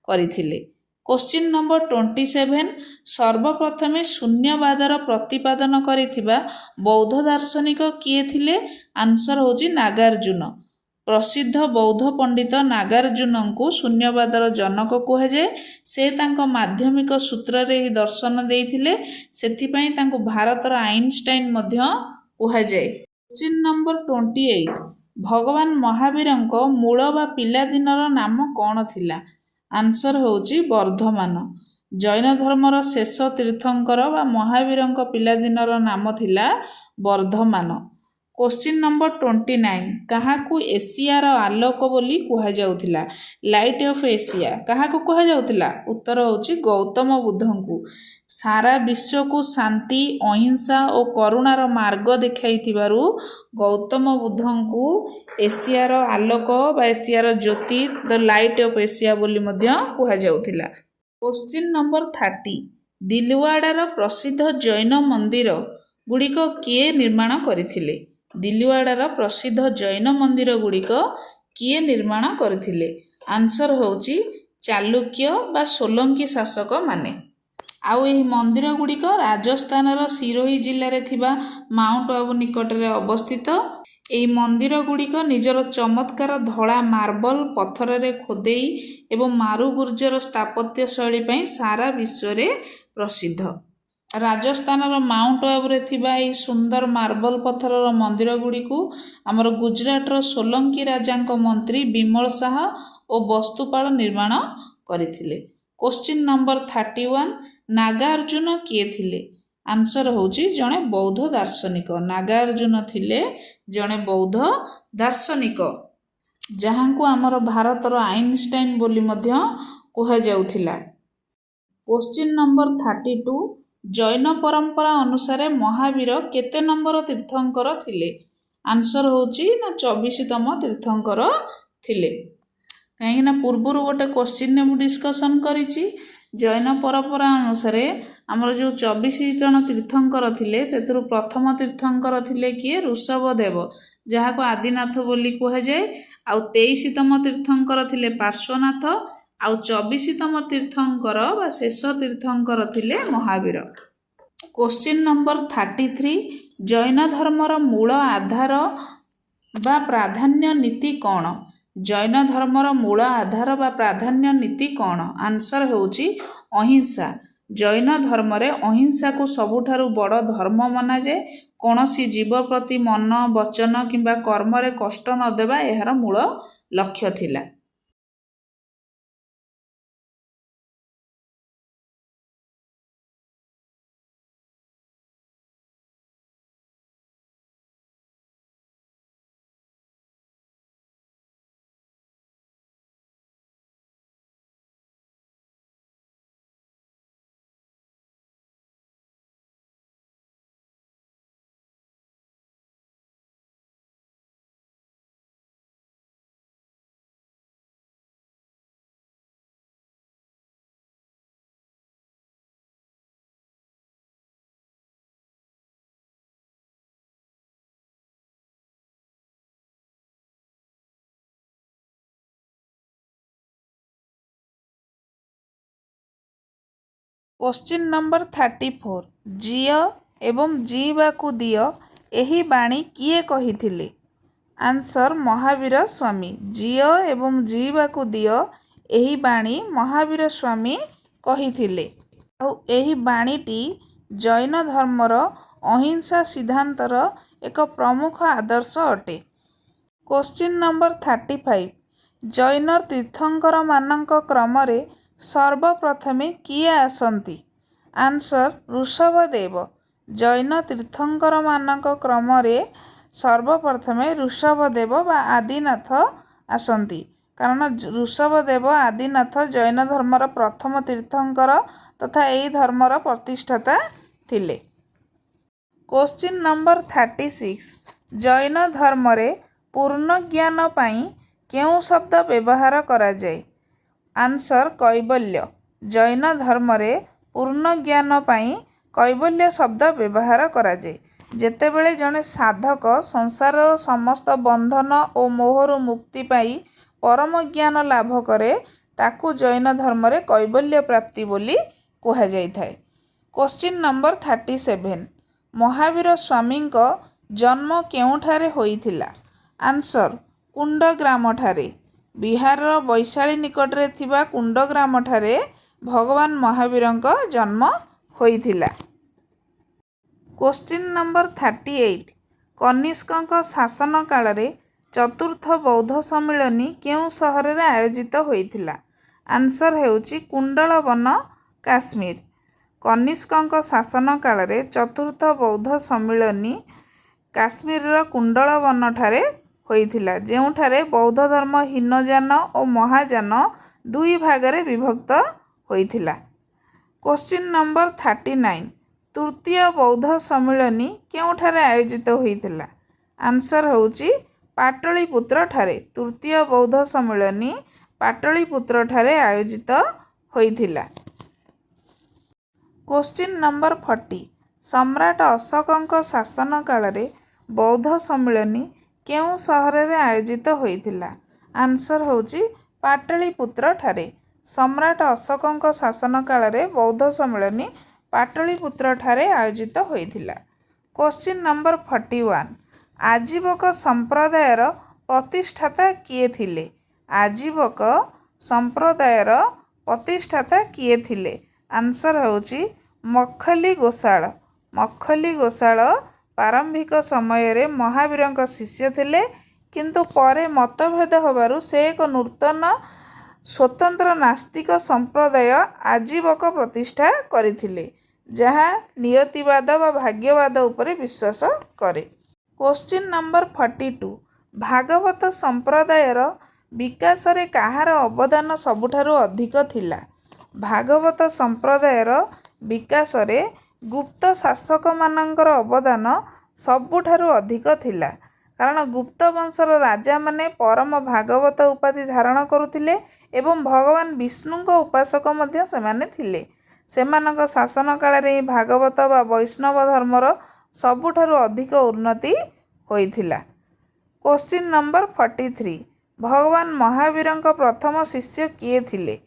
Speaker 2: କରିଥିଲେ। କୋଶ୍ଚିନ୍ ନମ୍ବର 27 ସର୍ବପ୍ରଥମେ ଶୂନ୍ୟବାଦର ପ୍ରତିପାଦନ କରିଥିବା ବୌଦ୍ଧ ଦାର୍ଶନିକ କିଏ ଥିଲେ? ଆନ୍ସର ହେଉଛି ନାଗାର୍ଜୁନ। ପ୍ରସିଦ୍ଧ ବୌଦ୍ଧ ପଣ୍ଡିତ ନାଗାର୍ଜୁନଙ୍କୁ ଶୂନ୍ୟବାଦର ଜନକ କୁହାଯାଏ। ସେ ତାଙ୍କ ମାଧ୍ୟମିକ ସୂତ୍ରରେ ଏହି ଦର୍ଶନ ଦେଇଥିଲେ, ସେଥିପାଇଁ ତାଙ୍କୁ ଭାରତର ଆଇନଷ୍ଟାଇନ ମଧ୍ୟ କୁହାଯାଏ। କୋଶ୍ଚିନ୍ ନମ୍ବର 28 ଭଗବାନ ମହାବୀରଙ୍କ ମୂଳ ବା ପିଲାଦିନର ନାମ କ'ଣ ଥିଲା? ଆନ୍ସର ହେଉଛି ବର୍ଦ୍ଧମାନ। ଜୈନ ଧର୍ମର ଶେଷ ତୀର୍ଥଙ୍କର ବା ମହାବୀରଙ୍କ ପିଲାଦିନର ନାମ ଥିଲା ବର୍ଦ୍ଧମାନ। କୋଶ୍ଚିନ୍ ନମ୍ବର 29 କାହାକୁ ଏସିଆର ଆଲୋକ ବୋଲି କୁହାଯାଉଥିଲା? ଲାଇଟ୍ ଅଫ୍ ଏସିଆ କାହାକୁ କୁହାଯାଉଥିଲା? ଉତ୍ତର ହେଉଛି ଗୌତମ ବୁଦ୍ଧଙ୍କୁ। ସାରା ବିଶ୍ୱକୁ ଶାନ୍ତି, ଅହିଂସା ଓ କରୁଣାର ମାର୍ଗ ଦେଖାଇଥିବାରୁ ଗୌତମ ବୁଦ୍ଧଙ୍କୁ ଏସିଆର ଆଲୋକ ବା ଏସିଆର ଜ୍ୟୋତି ଦ ଲାଇଟ୍ ଅଫ୍ ଏସିଆ ବୋଲି ମଧ୍ୟ କୁହାଯାଉଥିଲା। କୋଶ୍ଚିନ୍ ନମ୍ବର 30 ଦିଲୱାଡ଼ାର ପ୍ରସିଦ୍ଧ ଜୈନ ମନ୍ଦିର ଗୁଡ଼ିକ କିଏ ନିର୍ମାଣ କରିଥିଲେ? ଦିଲୱାଡ଼ାର ପ୍ରସିଦ୍ଧ ଜୈନ ମନ୍ଦିର ଗୁଡ଼ିକ କିଏ ନିର୍ମାଣ କରିଥିଲେ? ଆନ୍ସର ହେଉଛି ଚାଲୁକ୍ୟ ବା ସୋଲଙ୍କୀ ଶାସକମାନେ। ଆଉ ଏହି ମନ୍ଦିର ଗୁଡ଼ିକ ରାଜସ୍ଥାନର ସିରୋହୀ ଜିଲ୍ଲାରେ ଥିବା ମାଉଣ୍ଟ ଆବୁ ନିକଟରେ ଅବସ୍ଥିତ। ଏହି ମନ୍ଦିର ଗୁଡ଼ିକ ନିଜର ଚମତ୍କାର ଧଳା ମାର୍ବଲ ପଥରରେ ଖୋଦେଇ ଏବଂ ମାରୁଗୁର୍ଜର ସ୍ଥାପତ୍ୟ ଶୈଳୀ ପାଇଁ ସାରା ବିଶ୍ୱରେ ପ୍ରସିଦ୍ଧ। ରାଜସ୍ଥାନର ମାଉଣ୍ଟ ଆବୁରେ ଥିବା ଏହି ସୁନ୍ଦର ମାର୍ବଲ ପଥରର ମନ୍ଦିର ଗୁଡ଼ିକୁ ଆମର ଗୁଜରାଟର ସୋଲଙ୍କୀ ରାଜାଙ୍କ ମନ୍ତ୍ରୀ ବିମଳ ଶାହ ଓ ବସ୍ତୁପାଳ ନିର୍ମାଣ କରିଥିଲେ। କ୍ୱେଶ୍ଚିନ୍ ନମ୍ବର 31, ନାଗାର୍ଜୁନ କିଏ ଥିଲେ? ଆନ୍ସର ହେଉଛି ଜଣେ ବୌଦ୍ଧ ଦାର୍ଶନିକ। ନାଗାର୍ଜୁନ ଥିଲେ ଜଣେ ବୌଦ୍ଧ ଦାର୍ଶନିକ, ଯାହାଙ୍କୁ ଆମର ଭାରତର ଆଇନଷ୍ଟାଇନ ବୋଲି ମଧ୍ୟ କୁହାଯାଉଥିଲା। କ୍ୱେଶ୍ଚିନ୍ ନମ୍ବର 32, ଜୈନ ପରମ୍ପରା ଅନୁସାରେ ମହାବୀର କେତେ ନମ୍ବର ତୀର୍ଥଙ୍କର ଥିଲେ? ଆନ୍ସର ହେଉଛି 24ତମ ତୀର୍ଥଙ୍କର ଥିଲେ। କାହିଁକିନା ପୂର୍ବରୁ ଗୋଟେ କ୍ୱେଶ୍ଚିନ୍ରେ ମୁଁ ଡିସ୍କସନ୍ କରିଛି, ଜୈନ ପରମ୍ପରା ଅନୁସାରେ ଆମର ଯେଉଁ 24 ଜଣ ତୀର୍ଥଙ୍କର ଥିଲେ ସେଥିରୁ ପ୍ରଥମ ତୀର୍ଥଙ୍କର ଥିଲେ କିଏ? ଋଷଭଦେବ, ଯାହାକୁ ଆଦିନାଥ ବୋଲି କୁହାଯାଏ। ଆଉ 23ତମ ତୀର୍ଥଙ୍କର ଥିଲେ ପାର୍ଶ୍ୱନାଥ, ଆଉ 24ତମ ତୀର୍ଥଙ୍କର ବା ଶେଷ ତୀର୍ଥଙ୍କର ଥିଲେ ମହାବୀର। କ୍ୱେଶ୍ଚିନ୍ ନମ୍ବର 33, ଜୈନ ଧର୍ମର ମୂଳ ଆଧାର ବା ପ୍ରାଧାନ୍ୟ ନୀତି କ'ଣ? ଜୈନ ଧର୍ମର ମୂଳ ଆଧାର ବା ପ୍ରାଧାନ୍ୟ ନୀତି କ'ଣ? ଆନ୍ସର ହେଉଛି ଅହିଂସା। ଜୈନ ଧର୍ମରେ ଅହିଂସାକୁ ସବୁଠାରୁ ବଡ଼ ଧର୍ମ ମନାଯାଏ। କୌଣସି ଜୀବ ପ୍ରତି ମନ, ବଚନ କିମ୍ବା କର୍ମରେ କଷ୍ଟ ନ ଦେବା ଏହାର ମୂଳ ଲକ୍ଷ୍ୟ ଥିଲା।
Speaker 1: କ୍ୱେଶ୍ଚିନ୍ ନମ୍ବର 34, ଝିଅ ଏବଂ ଜିଇବାକୁ ଦିଅ ଏହି ବାଣୀ କିଏ କହିଥିଲେ? ଆନ୍ସର ମହାବୀର ସ୍ୱାମୀ। ଝିଅ ଏବଂ ଜିଇବାକୁ ଦିଅ ଏହି ବାଣୀ ମହାବୀର ସ୍ୱାମୀ କହିଥିଲେ। ଆଉ ଏହି ବାଣୀଟି ଜୈନ ଧର୍ମର ଅହିଂସା ସିଦ୍ଧାନ୍ତର ଏକ ପ୍ରମୁଖ ଆଦର୍ଶ ଅଟେ। କ୍ୱେଶ୍ଚିନ୍ ନମ୍ବର 35, ଜୈନ ତୀର୍ଥଙ୍କରମାନଙ୍କ କ୍ରମରେ ସର୍ବପ୍ରଥମେ କିଏ ଆସନ୍ତି? ଆନ୍ସର ଋଷଭଦେବ। ଜୈନ ତୀର୍ଥଙ୍କରମାନଙ୍କ କ୍ରମରେ ସର୍ବପ୍ରଥମେ ଋଷଭଦେବ ବା ଆଦିନାଥ ଆସନ୍ତି, କାରଣ ଋଷଭଦେବ ଆଦିନାଥ ଜୈନ ଧର୍ମର ପ୍ରଥମ ତୀର୍ଥଙ୍କର ତଥା ଏହି ଧର୍ମର ପ୍ରତିଷ୍ଠାତା ଥିଲେ। କ୍ୱେଶ୍ଚିନ୍ ନମ୍ବର 36, ଜୈନ ଧର୍ମରେ ପୂର୍ଣ୍ଣ ଜ୍ଞାନ ପାଇଁ କେଉଁ ଶବ୍ଦ ବ୍ୟବହାର କରାଯାଏ? ଆନ୍ସର କୈବଲ୍ୟ। ଜୈନ ଧର୍ମରେ ପୂର୍ଣ୍ଣ ଜ୍ଞାନ ପାଇଁ କୈବଲ୍ୟ ଶବ୍ଦ ବ୍ୟବହାର କରାଯାଏ। ଯେତେବେଳେ ଜଣେ ସାଧକ ସଂସାରର ସମସ୍ତ ବନ୍ଧନ ଓ ମୋହରୁ ମୁକ୍ତି ପାଇ ପରମ ଜ୍ଞାନ ଲାଭ କରେ, ତାକୁ ଜୈନ ଧର୍ମରେ କୈବଲ୍ୟ ପ୍ରାପ୍ତି ବୋଲି କୁହାଯାଇଥାଏ। କ୍ୱେଶ୍ଚିନ୍ ନମ୍ବର 37, ମହାବୀର ସ୍ୱାମୀଙ୍କ ଜନ୍ମ କେଉଁଠାରେ ହୋଇଥିଲା? ଆନ୍ସର କୁଣ୍ଡ ଗ୍ରାମଠାରେ। ବିହାରର ବୈଶାଳୀ ନିକଟରେ ଥିବା କୁଣ୍ଡ ଗ୍ରାମଠାରେ ଭଗବାନ ମହାବୀରଙ୍କ ଜନ୍ମ ହୋଇଥିଲା। କ୍ୱେଶ୍ଚିନ୍ ନମ୍ବର 38, କନିଷ୍କଙ୍କ ଶାସନ କାଳରେ ଚତୁର୍ଥ ବୌଦ୍ଧ ସମ୍ମିଳନୀ କେଉଁ ସହରରେ ଆୟୋଜିତ ହୋଇଥିଲା? ଆନ୍ସର ହେଉଛି କୁଣ୍ଡଳବନ, କାଶ୍ମୀର। କନିଷ୍କଙ୍କ ଶାସନ କାଳରେ ଚତୁର୍ଥ ବୌଦ୍ଧ ସମ୍ମିଳନୀ କାଶ୍ମୀରର କୁଣ୍ଡଳବନଠାରେ ହୋଇଥିଲା, ଯେଉଁଠାରେ ବୌଦ୍ଧ ଧର୍ମ ହୀନଯାନ ଓ ମହାଯାନ ଦୁଇ ଭାଗରେ ବିଭକ୍ତ ହୋଇଥିଲା। କ୍ୱେଶ୍ଚିନ୍ ନମ୍ବର 39, ତୃତୀୟ ବୌଦ୍ଧ ସମ୍ମିଳନୀ କେଉଁଠାରେ ଆୟୋଜିତ ହୋଇଥିଲା? ଆନ୍ସର ହେଉଛି ପାଟଳୀପୁତ୍ରଠାରେ। ତୃତୀୟ ବୌଦ୍ଧ ସମ୍ମିଳନୀ ପାଟଳୀପୁତ୍ରଠାରେ ଆୟୋଜିତ ହୋଇଥିଲା। क्वेश्चन नंबर 40 सम्राट अशोकଙ୍କ शासन काल बौद्ध सम्मिलनी केउं सहर रे आयोजित होइथिला। आंसर होची पाटलिपुत्र ठारे। सम्राट अशोकଙ୍କ शासन काल बौद्ध सम्मिलनी पाटलिपुत्र ठारे आयोजित होइथिला। क्वेश्चन नंबर 41 आजीवक संप्रदायर प्रतिष्ठाता किए थिले। आजीवक संप्रदायर प्रतिष्ठाता किए थिले। आंसर होची मखली गोसाल। मखली गोसाल प्रारंभिक समय रे महावीरଙ୍କ शिष्य थिले, किंतु परे मतभेद होबारु से एक नूतन स्वतंत्र नास्तिक संप्रदाय आजीवक प्रतिष्ठा करिथिले, जहा नियतिवाद व भाग्यवाद उपरे विश्वास करे। क्वेश्चन नंबर 42 भागवत संप्रदायर विकास रे कहार अवदान सबुठारु अधिक थिला। भागवत संप्रदायर विकास रे गुप्त शासक मानकर अवदान सबुठारु अधिक थिला, कारण गुप्त वंशर राजा माने परम भागवत उपाधि धारण करुथिले एवं भगवान विष्णुଙ୍କ उपासक मध्य सेमाने थिले। सेमानଙ୍କ शासन काल रे भागवत व वैष्णव धर्मर सबुठारु अधिक उन्नति होइथिला। क्वेश्चन नंबर 43 भगवान महावीरଙ୍କ प्रथम शिष्य किए थिले।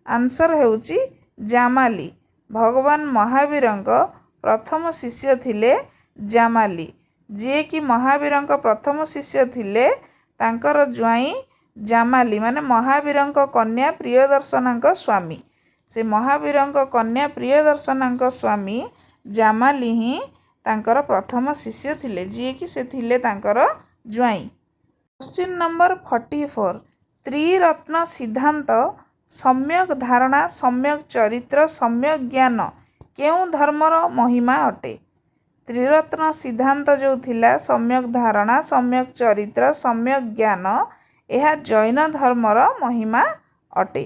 Speaker 1: आंसर हेउची जामाली। भगवान महावीरଙ୍କ प्रथम शिष्य थिले जामाली, जे कि महावीरଙ୍କ प्रथम शिष्य थिले तांकर ज्वाई जामाली माने महावीरଙ୍କ कन्या प्रियदर्शनଙ୍କ स्वामी। से महावीरଙ୍କ कन्या प्रियदर्शनଙ୍କ स्वामी जामाली ही तांकर प्रथम शिष्य थिले, जे कि से थिले तांकर ज्वाई। क्वेश्चन नंबर 44 त्रिरत्न सिद्धांत सम्यक धारणा सम्यक चरित्र सम्यक ज्ञान केउं धर्मर महिमा अटे। त्रिरत्न सिद्धांत जो थिला सम्यक धारणा सम्यक चरित्र सम्यक ज्ञान यह जैन धर्मर महिमा अटे।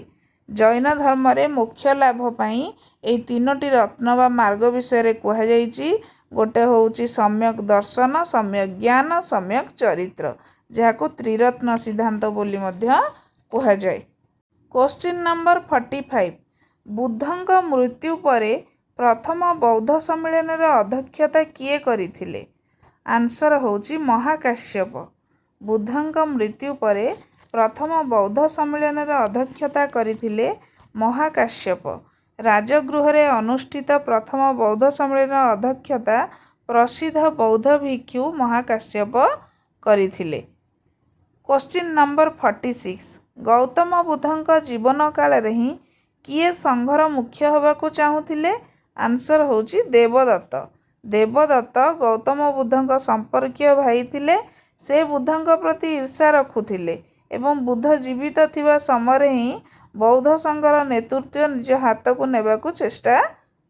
Speaker 1: जैन धर्म रे मुख्य लाभ पाई एई तीनोटी रत्न वा मार्ग विषय रे कुहा जाईची। गोटे होउची सम्यक दर्शन सम्यक ज्ञान सम्यक चरित्र, जाहाकु त्रिरत्न सिद्धांत बोली मध्य कुहा जाय। क्वेश्चन नंबर 45 बुद्धଙ୍କ मृत्यु परे प्रथम बौद्ध सम्मेलन रे अध्यक्षता किए करिथिले। आंसर होउची महाकाश्यप। बुद्धଙ୍କ मृत्यु परे प्रथम बौद्ध सम्मेलन रे अध्यक्षता करिथिले महाकाश्यप। राजगृह रे अनुष्ठित प्रथम बौद्ध सम्मेलन अध्यक्षता प्रसिद्ध बौद्ध भिक्षु महाकाश्यप करिथिले। क्वेश्चन नंबर 46 गौतम बुद्धଙ୍କ जीवन काल रे ही किए संघर मुख्य होबाकू चाहुथिले। आंसर होची देवदत्त। देवदत्त गौतम बुद्धଙ୍କ संपर्कीय भाई थिले। से बुद्धଙ୍କ प्रति ईर्षा रखुथिले एवं बुद्ध जीवित थिबा समय ही बौद्ध संघर नेतृत्व निज हाथ को नेबाकू चेष्टा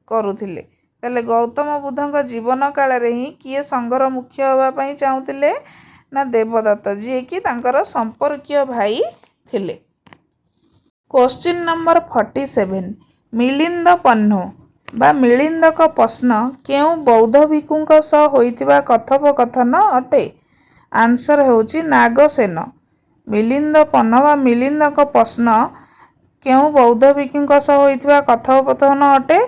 Speaker 1: करुथिले। तले गौतम बुद्धଙ୍କ जीवन काल रे ही किए संघर मुख्य होबा पई चाहुथिले ना देवदत्त, जे कि तांकर संपर्कीय भाई थिले। क्वेश्चन नंबर 47 मिलिंद पन्नो बा मिलिंदक प्रश्न केउ बौद्ध भिक्षुଙ୍କ सह होइतिबा कथोपकथन अटे। आंसर होची नागसेन। मिलिंद पन्नो बा मिलिंदक प्रश्न केउ बौद्ध भिक्षुଙ୍କ सह होइतिबा कथोपकथन अटे।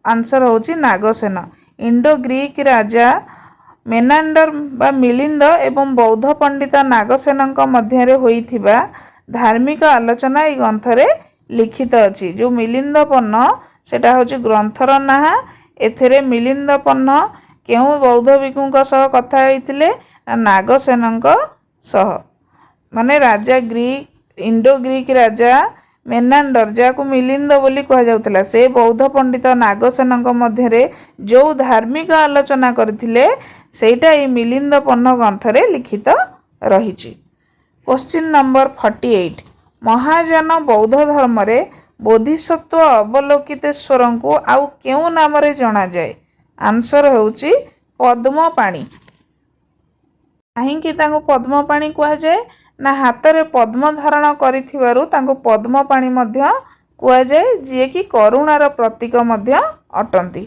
Speaker 1: आंसर होची नागसेन। इंडो ग्रीक राजा मेनांडर बा मिलिंद एवं बौद्ध पंडित नागसेनଙ୍କ मध्य होइतिबा धार्मिक आलोचना ए ग्रंथरे लिखित अछि। जो मिलिंद पन्न सेटा होची ग्रंथर ना। एथेरे मिलिंद पन्न केउ बौद्ध भिक्षुଙ୍କ सह कथा होइतिले नागसेनଙ୍କ सह। माने राजा ग्रीक इंडो ग्रीक राजा मेनांडर जाकु मिलिंद बोली कहा जाउतला, से बौद्ध पंडित नागसेनଙ୍କ मध्यरे जो धार्मिक आलोचना करथिले सेटा ए मिलिंद पन्न ग्रंथरे लिखित रहिछि। क्वेश्चन नंबर 48 महायान बौद्ध धर्म रे बोधिसत्व अवलोकितेश्वर को आउ केउ नाम रे जणा जाय। आंसर होउची पद्मपाणी। काहींकि तांको पद्मपाणी कुहा जाय ना हाथ रे पद्म धारण करिथिबारु तांको पद्मपाणी मध्य कुहा जाय, जे कि करुणार प्रतीक मध्य अटंती।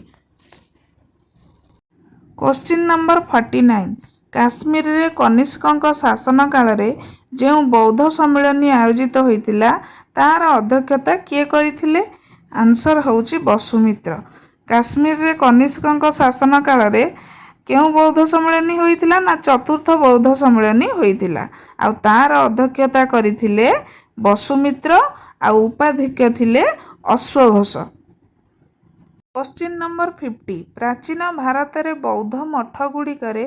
Speaker 1: क्वेश्चन नंबर 49 काश्मीर रे कनिष्कଙ୍କ शासन काल रे जे बौद्ध सम्मेलन आयोजित होइतिला तार अध्यक्षता किए करिथिले। आंसर होउची वसुमित्र। କାଶ୍ମୀରରେ କନିଷ୍କଙ୍କ ଶାସନ କାଳରେ କେଉଁ ବୌଦ୍ଧ ସମ୍ମିଳନୀ ହୋଇଥିଲା? ନା ଚତୁର୍ଥ ବୌଦ୍ଧ ସମ୍ମିଳନୀ ହୋଇଥିଲା। ଆଉ ତାର ଅଧ୍ୟକ୍ଷତା କରିଥିଲେ ବସୁମିତ୍ର ଆଉ ଉପାଧ୍ୟକ୍ଷ ଥିଲେ ଅଶ୍ୱଘୋଷ। କ୍ୱେଶ୍ଚିନ୍ ନମ୍ବର 50 ପ୍ରାଚୀନ ଭାରତରେ ବୌଦ୍ଧ ମଠଗୁଡ଼ିକରେ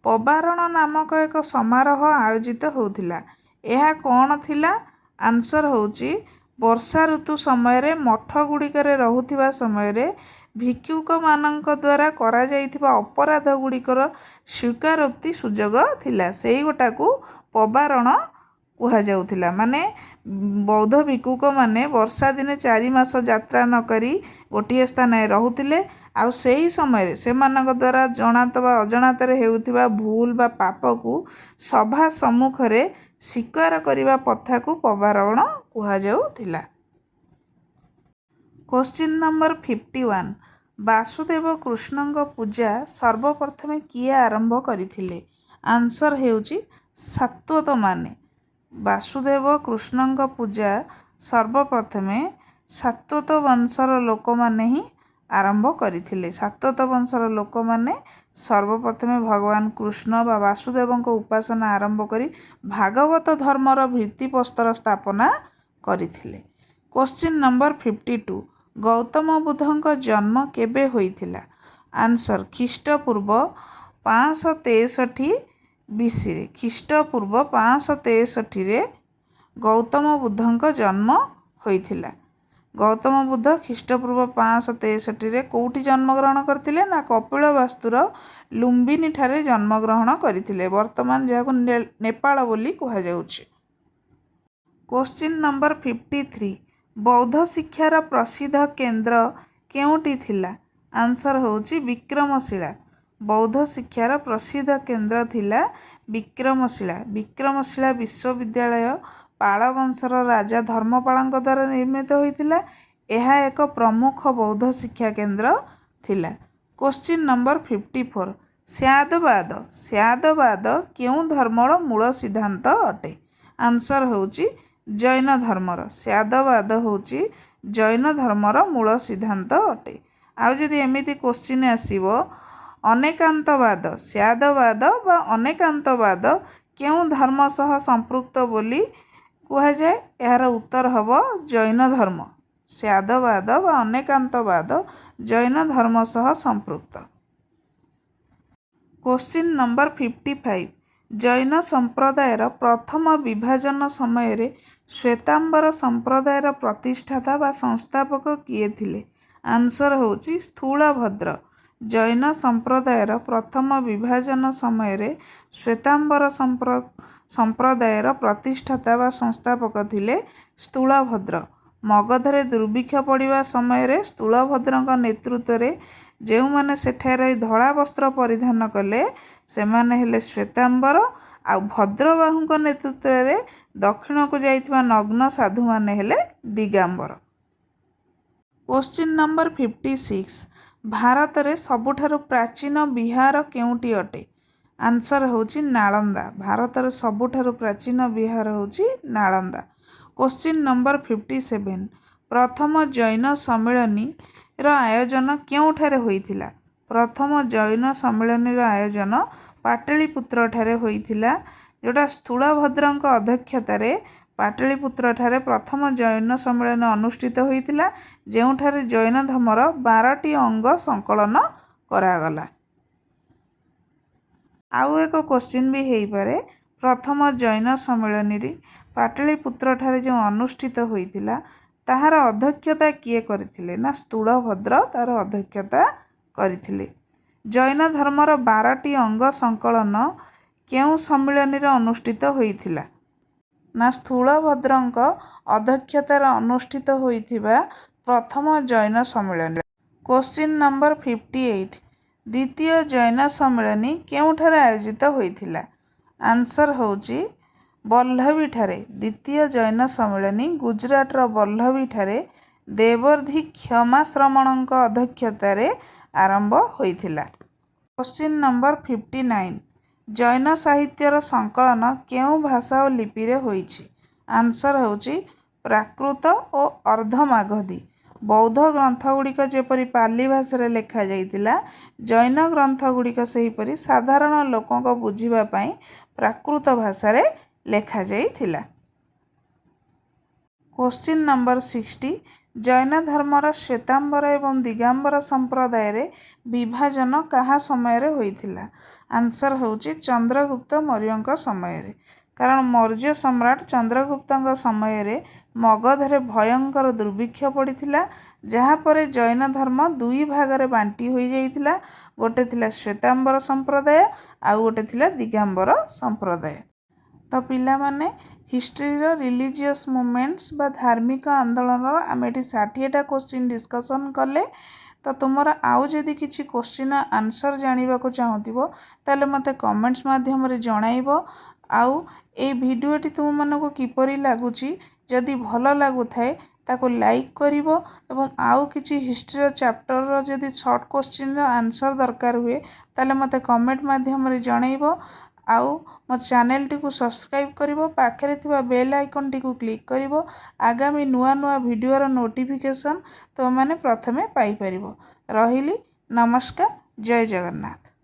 Speaker 1: ପବାରଣ ନାମକ ଏକ ସମାରୋହ ଆୟୋଜିତ ହେଉଥିଲା। ଏହା କ'ଣ ଥିଲା? ଆନ୍ସର ହେଉଛି ବର୍ଷା ଋତୁ ସମୟରେ ମଠଗୁଡ଼ିକରେ ରହୁଥିବା ସମୟରେ ଭିକ୍ଷୁକମାନଙ୍କ ଦ୍ୱାରା କରାଯାଇଥିବା ଅପରାଧ ଗୁଡ଼ିକର ସ୍ୱୀକାରୋକ୍ତି ସୁଯୋଗ ଥିଲା। ସେଇଗୋଟାକୁ ପବାରଣ କୁହାଯାଉଥିଲା। ମାନେ ବୌଦ୍ଧ ଭିକ୍ଷୁକମାନେ ବର୍ଷା ଦିନେ 4 ମାସ ଯାତ୍ରା ନ କରି ଗୋଟିଏ ସ୍ଥାନରେ ରହୁଥିଲେ। ଆଉ ସେହି ସମୟରେ ସେମାନଙ୍କ ଦ୍ୱାରା ଜଣାତ ବା ଅଜଣାତରେ ହେଉଥିବା ଭୁଲ ବା ପାପକୁ ସଭା ସମ୍ମୁଖରେ ସ୍ୱୀକାର କରିବା ପ୍ରଥାକୁ ପବାରଣ କୁହାଯାଉଥିଲା। କ୍ୱେଶ୍ଚିନ୍ ନମ୍ବର 51 ବାସୁଦେବ କୃଷ୍ଣଙ୍କ ପୂଜା ସର୍ବପ୍ରଥମେ କିଏ ଆରମ୍ଭ କରିଥିଲେ? ଆନ୍ସର ହେଉଛି ସାତ୍ୱତମାନେ। ବାସୁଦେବ କୃଷ୍ଣଙ୍କ ପୂଜା ସର୍ବପ୍ରଥମେ ସାତ୍ୱତ ବଂଶର ଲୋକମାନେ ହିଁ ଆରମ୍ଭ କରିଥିଲେ। ସାତ୍ୱତ ବଂଶର ଲୋକମାନେ ସର୍ବପ୍ରଥମେ ଭଗବାନ କୃଷ୍ଣ ବା ବାସୁଦେବଙ୍କ ଉପାସନା ଆରମ୍ଭ କରି ଭାଗବତ ଧର୍ମର ଭିତ୍ତିପ୍ରସ୍ତର ସ୍ଥାପନା କରିଥିଲେ। କ୍ୱେଶ୍ଚିନ୍ ନମ୍ବର 52 ଗୌତମ ବୁଦ୍ଧଙ୍କ ଜନ୍ମ କେବେ ହୋଇଥିଲା? ଆନ୍ସର ଖ୍ରୀଷ୍ଟପୂର୍ବ 563 BCରେ। ଖ୍ରୀଷ୍ଟପୂର୍ବ 563ରେ ଗୌତମ ବୁଦ୍ଧଙ୍କ ଜନ୍ମ ହୋଇଥିଲା। ଗୌତମ ବୁଦ୍ଧ ଖ୍ରୀଷ୍ଟପୂର୍ବ 563ରେ କେଉଁଠି ଜନ୍ମଗ୍ରହଣ କରିଥିଲେ? ନା କପିଳବାସ୍ତୁର ଲୁମ୍ବିନୀ ଠାରେ ଜନ୍ମଗ୍ରହଣ କରିଥିଲେ। ବର୍ତ୍ତମାନ ଯାହାକୁ ନେପାଳ ବୋଲି କୁହାଯାଉଛି। କ୍ୱେଶ୍ଚିନ୍ ନମ୍ବର 53 ବୌଦ୍ଧ ଶିକ୍ଷାର ପ୍ରସିଦ୍ଧ କେନ୍ଦ୍ର କେଉଁଠି ଥିଲା? ଆନ୍ସର ହେଉଛି ବିକ୍ରମଶିଳା। ବୌଦ୍ଧ ଶିକ୍ଷାର ପ୍ରସିଦ୍ଧ କେନ୍ଦ୍ର ଥିଲା ବିକ୍ରମଶିଳା। ବିକ୍ରମଶିଳା ବିଶ୍ୱବିଦ୍ୟାଳୟ ପାଳ ବଂଶର ରାଜା ଧର୍ମପାଳଙ୍କ ଦ୍ୱାରା ନିର୍ମିତ ହୋଇଥିଲା। ଏହା ଏକ ପ୍ରମୁଖ ବୌଦ୍ଧ ଶିକ୍ଷା କେନ୍ଦ୍ର ଥିଲା। Question number 54 ସ୍ୟାଦବାଦ। ସ୍ୟାଦବାଦ କେଉଁ ଧର୍ମର ମୂଳ ସିଦ୍ଧାନ୍ତ ଅଟେ? ଆନ୍ସର ହେଉଛି ଜୈନ ଧର୍ମର। ସ୍ୟାଦବାଦ ହେଉଛି ଜୈନ ଧର୍ମର ମୂଳ ସିଦ୍ଧାନ୍ତ ଅଟେ। ଆଉ ଯଦି ଏମିତି କ୍ୱେଶ୍ଚିନ୍ ଆସିବ ଅନେକାନ୍ତବାଦ ସ୍ୟାଦବାଦ ବା ଅନେକାନ୍ତବାଦ କେଉଁ ଧର୍ମ ସହ ସମ୍ପୃକ୍ତ ବୋଲି କୁହାଯାଏ? ଏହାର ଉତ୍ତର ହେବ ଜୈନ ଧର୍ମ। ସ୍ୟାଦବାଦ ବା ଅନେକାନ୍ତବାଦ ଜୈନ ଧର୍ମ ସହ ସମ୍ପୃକ୍ତ। କ୍ୱେଶ୍ଚିନ୍ ନମ୍ବର 55 ଜୈନ ସମ୍ପ୍ରଦାୟର ପ୍ରଥମ ବିଭାଜନ ସମୟରେ ଶ୍ୱେତାମ୍ବର ସମ୍ପ୍ରଦାୟର ପ୍ରତିଷ୍ଠାତା ବା ସଂସ୍ଥାପକ କିଏ ଥିଲେ? ଆନ୍ସର ହେଉଛି ସ୍ଥୂଳଭଦ୍ର। ଜୈନ ସମ୍ପ୍ରଦାୟର ପ୍ରଥମ ବିଭାଜନ ସମୟରେ ଶ୍ୱେତାମ୍ବର ସମ୍ପ୍ରଦାୟର ପ୍ରତିଷ୍ଠାତା ବା ସଂସ୍ଥାପକ ଥିଲେ ସ୍ଥୂଳଭଦ୍ର। ମଗଧରେ ଦୁର୍ଭିକ୍ଷ ପଡ଼ିବା ସମୟରେ ସ୍ଥୂଳଭଦ୍ରଙ୍କ ନେତୃତ୍ୱରେ ଯେଉଁମାନେ ସେଠାରେ ରହି ଧଳା ବସ୍ତ୍ର ପରିଧାନ କଲେ ସେମାନେ ହେଲେ ଶ୍ୱେତାମ୍ବର। ଆଉ ଭଦ୍ରବାହୁଙ୍କ ନେତୃତ୍ୱରେ ଦକ୍ଷିଣକୁ ଯାଇଥିବା ନଗ୍ନ ସାଧୁମାନେ ହେଲେ ଦିଗାମ୍ବର। କ୍ୱେଶ୍ଚିନ୍ ନମ୍ବର 56 ଭାରତରେ ସବୁଠାରୁ ପ୍ରାଚୀନ ବିହାର କେଉଁଟି ଅଟେ? ଆନ୍ସର ହେଉଛି ନାଳନ୍ଦା। ଭାରତର ସବୁଠାରୁ ପ୍ରାଚୀନ ବିହାର ହେଉଛି ନାଳନ୍ଦା। କ୍ୱେଶ୍ଚିନ୍ ନମ୍ବର 57 ପ୍ରଥମ ଜୈନ ସମ୍ମିଳନୀର ଆୟୋଜନ କେଉଁଠାରେ ହୋଇଥିଲା? ପ୍ରଥମ ଜୈନ ସମ୍ମିଳନୀର ଆୟୋଜନ ପାଟଳୀପୁତ୍ରଠାରେ ହୋଇଥିଲା। ଯେଉଁଟା ସ୍ଥୂଳଭଦ୍ରଙ୍କ ଅଧ୍ୟକ୍ଷତାରେ ପାଟଳୀପୁତ୍ରଠାରେ ପ୍ରଥମ ଜୈନ ସମ୍ମିଳନୀ ଅନୁଷ୍ଠିତ ହୋଇଥିଲା। ଯେଉଁଠାରେ ଜୈନ ଧର୍ମର 12ଟି ଅଙ୍ଗ ସଂକଳନ କରାଗଲା। ଆଉ ଏକ କ୍ୱେଶ୍ଚିନ୍ ବି ହେଇପାରେ ପ୍ରଥମ ଜୈନ ସମ୍ମିଳନୀ ପାଟଳୀପୁତ୍ରଠାରେ ଯେଉଁ ଅନୁଷ୍ଠିତ ହୋଇଥିଲା ତାହାର ଅଧ୍ୟକ୍ଷତା କିଏ କରିଥିଲେ? ନା ସ୍ଥୂଳଭଦ୍ର ତାହାର ଅଧ୍ୟକ୍ଷତା କରିଥିଲେ। ଜୈନ ଧର୍ମର 12ଟି ଅଙ୍ଗ ସଂକଳନ କେଉଁ ସମ୍ମିଳନୀରେ ଅନୁଷ୍ଠିତ ହୋଇଥିଲା? ନା ସ୍ଥୂଳଭଦ୍ରଙ୍କ ଅଧ୍ୟକ୍ଷତାରେ ଅନୁଷ୍ଠିତ ହୋଇଥିବା ପ୍ରଥମ ଜୈନ ସମ୍ମିଳନୀ। କ୍ୱେଶ୍ଚିନ୍ ନମ୍ବର 58 ଦ୍ୱିତୀୟ ଜୈନ ସମ୍ମିଳନୀ କେଉଁଠାରେ ଆୟୋଜିତ ହୋଇଥିଲା? ଆନ୍ସର ହେଉଛି ବଲ୍ଲଭୀଠାରେ। ଦ୍ୱିତୀୟ ଜୈନ ସମ୍ମିଳନୀ ଗୁଜରାଟର ବଲ୍ଲଭୀଠାରେ ଦେବର୍ଷି କ୍ଷମାଶ୍ରମଣଙ୍କ ଅଧ୍ୟକ୍ଷତାରେ ଆରମ୍ଭ ହୋଇଥିଲା। କ୍ୱେଶ୍ଚିନ୍ ନମ୍ବର 59 ଜୈନ ସାହିତ୍ୟର ସଂକଳନ କେଉଁ ଭାଷା ଓ ଲିପିରେ ହୋଇଛି? ଆନ୍ସର ହେଉଛି ପ୍ରାକୃତ ଓ ଅର୍ଦ୍ଧମାଗଧୀ। ବୌଦ୍ଧ ଗ୍ରନ୍ଥଗୁଡ଼ିକ ଯେପରି ପାଲି ଭାଷାରେ ଲେଖାଯାଇଥିଲା, ଜୈନ ଗ୍ରନ୍ଥଗୁଡ଼ିକ ସେହିପରି ସାଧାରଣ ଲୋକଙ୍କ ବୁଝିବା ପାଇଁ ପ୍ରାକୃତ ଭାଷାରେ ଲେଖାଯାଇଥିଲା। କ୍ୱେଶ୍ଚିନ୍ ନମ୍ବର 60 ଜୈନ ଧର୍ମର ଶ୍ୱେତାମ୍ବର ଏବଂ ଦିଗାମ୍ବର ସମ୍ପ୍ରଦାୟରେ ବିଭାଜନ କାହା ସମୟରେ ହୋଇଥିଲା? ଆନ୍ସର ହେଉଛି ଚନ୍ଦ୍ରଗୁପ୍ତ ମୌର୍ଯ୍ୟଙ୍କ ସମୟରେ। କାରଣ ମୌର୍ଯ୍ୟ ସମ୍ରାଟ ଚନ୍ଦ୍ରଗୁପ୍ତଙ୍କ ସମୟରେ ମଗଧରେ ଭୟଙ୍କର ଦୁର୍ଭିକ୍ଷ ପଡ଼ିଥିଲା, ଯାହାପରେ ଜୈନ ଧର୍ମ ଦୁଇ ଭାଗରେ ବାଣ୍ଟି ହୋଇଯାଇଥିଲା। ଗୋଟେ ଥିଲା ଶ୍ୱେତାମ୍ବର ସମ୍ପ୍ରଦାୟ, ଆଉ ଗୋଟେ ଥିଲା ଦିଗାମ୍ବର ସମ୍ପ୍ରଦାୟ। ତ ପିଲାମାନେ ହିଷ୍ଟ୍ରିର ରିଲିଜିୟସ୍ ମୁଭମେଣ୍ଟସ୍ ବା ଧାର୍ମିକ ଆନ୍ଦୋଳନର ଆମେ ଏଠି 60ଟା କ୍ୱେଶ୍ଚିନ୍ ଡିସ୍କସନ୍ କଲେ। ତ ତୁମର ଆଉ ଯଦି କିଛି କ୍ୱେଶ୍ଚିନ୍ ଆନ୍ସର ଜାଣିବାକୁ ଚାହୁଁଥିବ ତାହେଲେ ମୋତେ କମେଣ୍ଟସ୍ ମାଧ୍ୟମରେ ଜଣାଇବ। ଆଉ ଏଇ ଭିଡ଼ିଓଟି ତୁମମାନଙ୍କୁ କିପରି ଲାଗୁଛି, ଯଦି ଭଲ ଲାଗୁଥାଏ ତାକୁ ଲାଇକ୍ କରିବ ଏବଂ ଆଉ କିଛି ହିଷ୍ଟ୍ରିର ଚାପ୍ଟରର ଯଦି ସର୍ଟ କ୍ୱେଶ୍ଚିନ୍ର ଆନ୍ସର ଦରକାର ହୁଏ ତାହେଲେ ମୋତେ କମେଣ୍ଟ ମାଧ୍ୟମରେ ଜଣାଇବ। ଆଉ ମୋ ଚ୍ୟାନେଲଟିକୁ ସବସ୍କ୍ରାଇବ୍ କରିବ, ପାଖରେ ଥିବା ବେଲ୍ ଆଇକନ୍ଟିକୁ କ୍ଲିକ୍ କରିବ। ଆଗାମୀ ନୂଆ ନୂଆ ଭିଡ଼ିଓର ନୋଟିଫିକେସନ୍ ତୁମମାନେ ପ୍ରଥମେ ପାଇପାରିବ। ରହିଲି, ନମସ୍କାର, ଜୟ ଜଗନ୍ନାଥ।